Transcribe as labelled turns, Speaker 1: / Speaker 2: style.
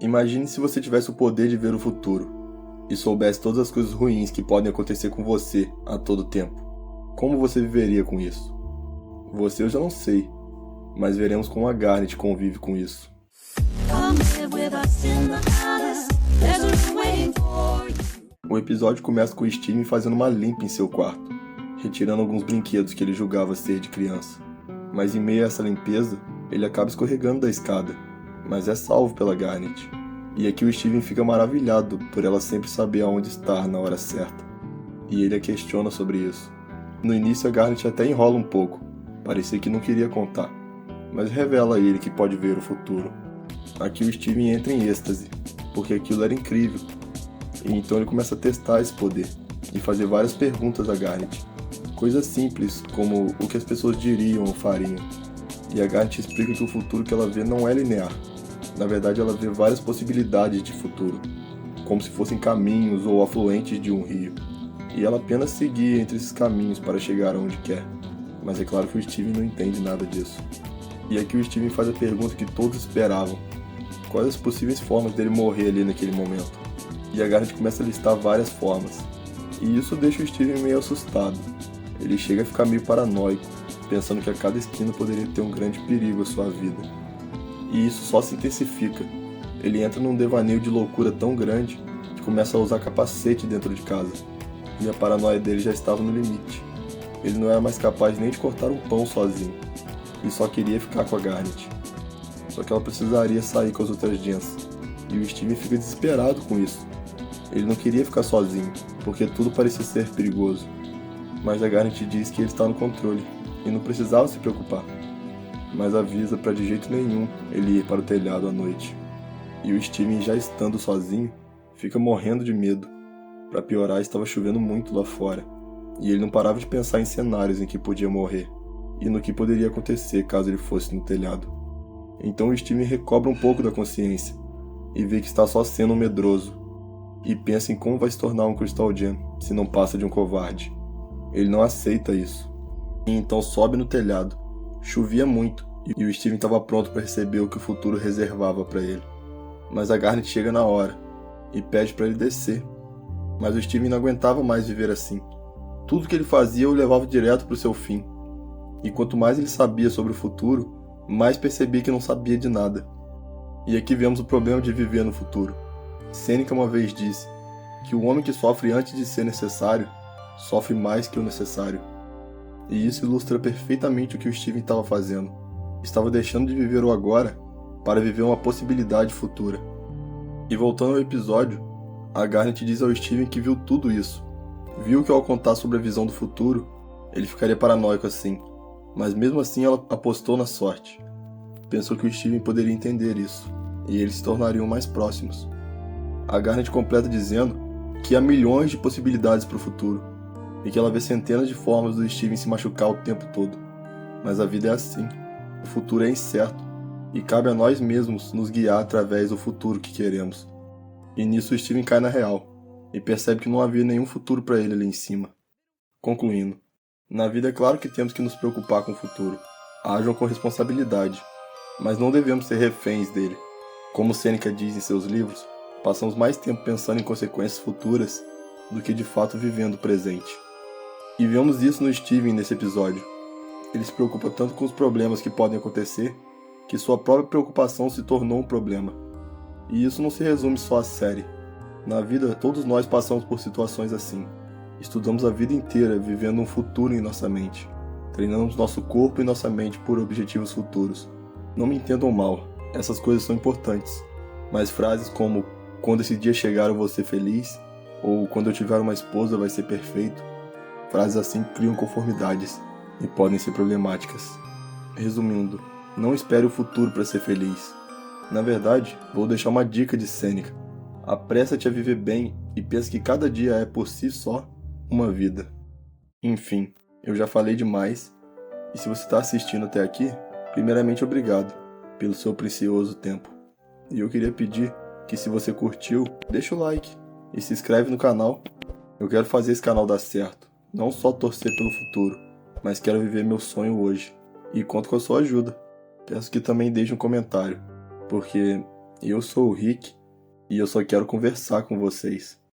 Speaker 1: Imagine se você tivesse o poder de ver o futuro e soubesse todas as coisas ruins que podem acontecer com você a todo tempo. Como você viveria com isso? Você eu já não sei, mas veremos como a Garnet convive com isso. O episódio começa com o Steven fazendo uma limpa em seu quarto, retirando alguns brinquedos que ele julgava ser de criança. Mas em meio a essa limpeza, ele acaba escorregando da escada, mas é salvo pela Garnet. E aqui o Steven fica maravilhado por ela sempre saber aonde estar na hora certa. E ele a questiona sobre isso. No início a Garnet até enrola um pouco, parecia que não queria contar, mas revela a ele que pode ver o futuro. Aqui o Steven entra em êxtase, porque aquilo era incrível. E então ele começa a testar esse poder, e fazer várias perguntas a Garnet. Coisas simples, como o que as pessoas diriam ou fariam. E a Garnet explica que o futuro que ela vê não é linear. Na verdade, ela vê várias possibilidades de futuro, como se fossem caminhos ou afluentes de um rio. E ela apenas seguia entre esses caminhos para chegar aonde quer. Mas é claro que o Steven não entende nada disso. E aqui o Steven faz a pergunta que todos esperavam. Quais as possíveis formas dele morrer ali naquele momento? E a Garnet começa a listar várias formas. E isso deixa o Steven meio assustado. Ele chega a ficar meio paranoico, pensando que a cada esquina poderia ter um grande perigo à sua vida. E isso só se intensifica. Ele entra num devaneio de loucura tão grande que começa a usar capacete dentro de casa. E a paranoia dele já estava no limite. Ele não era mais capaz nem de cortar um pão sozinho. E só queria ficar com a Garnet. Só que ela precisaria sair com as outras gens. E o Steven fica desesperado com isso. Ele não queria ficar sozinho, porque tudo parecia ser perigoso. Mas a Garnet diz que ele está no controle e não precisava se preocupar. Mas avisa para de jeito nenhum ele ir para o telhado à noite. E o Steven, já estando sozinho, fica morrendo de medo. Para piorar, estava chovendo muito lá fora, e ele não parava de pensar em cenários em que podia morrer, e no que poderia acontecer caso ele fosse no telhado. Então o Steven recobra um pouco da consciência, e vê que está só sendo um medroso, e pensa em como vai se tornar um Crystal Gem se não passa de um covarde. Ele não aceita isso, e então sobe no telhado. Chovia muito, e o Steven estava pronto para receber o que o futuro reservava para ele. Mas a Garnet chega na hora, e pede para ele descer. Mas o Steven não aguentava mais viver assim. Tudo que ele fazia o levava direto para o seu fim. E quanto mais ele sabia sobre o futuro, mais percebia que não sabia de nada. E aqui vemos o problema de viver no futuro. Sêneca uma vez disse que o homem que sofre antes de ser necessário, sofre mais que o necessário. E isso ilustra perfeitamente o que o Steven estava fazendo. Estava deixando de viver o agora para viver uma possibilidade futura. E voltando ao episódio, a Garnet diz ao Steven que viu tudo isso. Viu que ao contar sobre a visão do futuro, ele ficaria paranoico assim. Mas mesmo assim ela apostou na sorte. Pensou que o Steven poderia entender isso, e eles se tornariam mais próximos. A Garnet completa dizendo que há milhões de possibilidades para o futuro, e que ela vê centenas de formas do Steven se machucar o tempo todo. Mas a vida é assim. O futuro é incerto, e cabe a nós mesmos nos guiar através do futuro que queremos. E nisso o Steven cai na real, e percebe que não havia nenhum futuro para ele ali em cima. Concluindo, na vida é claro que temos que nos preocupar com o futuro. Hajam com responsabilidade, mas não devemos ser reféns dele. Como Sêneca diz em seus livros, passamos mais tempo pensando em consequências futuras do que de fato vivendo o presente. E vemos isso no Steven nesse episódio. Ele se preocupa tanto com os problemas que podem acontecer, que sua própria preocupação se tornou um problema. E isso não se resume só à série. Na vida, todos nós passamos por situações assim. Estudamos a vida inteira vivendo um futuro em nossa mente. Treinamos nosso corpo e nossa mente por objetivos futuros. Não me entendam mal, essas coisas são importantes. Mas frases como, quando esse dia chegar eu vou ser feliz, ou quando eu tiver uma esposa vai ser perfeito, frases assim criam conformidades e podem ser problemáticas. Resumindo, não espere o futuro para ser feliz. Na verdade, vou deixar uma dica de Sêneca. Apressa-te a viver bem e pensa que cada dia é por si só uma vida. Enfim, eu já falei demais, e se você está assistindo até aqui, primeiramente obrigado pelo seu precioso tempo. E eu queria pedir que, se você curtiu, deixa o like e se inscreve no canal. Eu quero fazer esse canal dar certo, não só torcer pelo futuro, mas quero viver meu sonho hoje, e conto com a sua ajuda. Peço que também deixe um comentário, porque Eu sou o Rick e eu só quero conversar com vocês.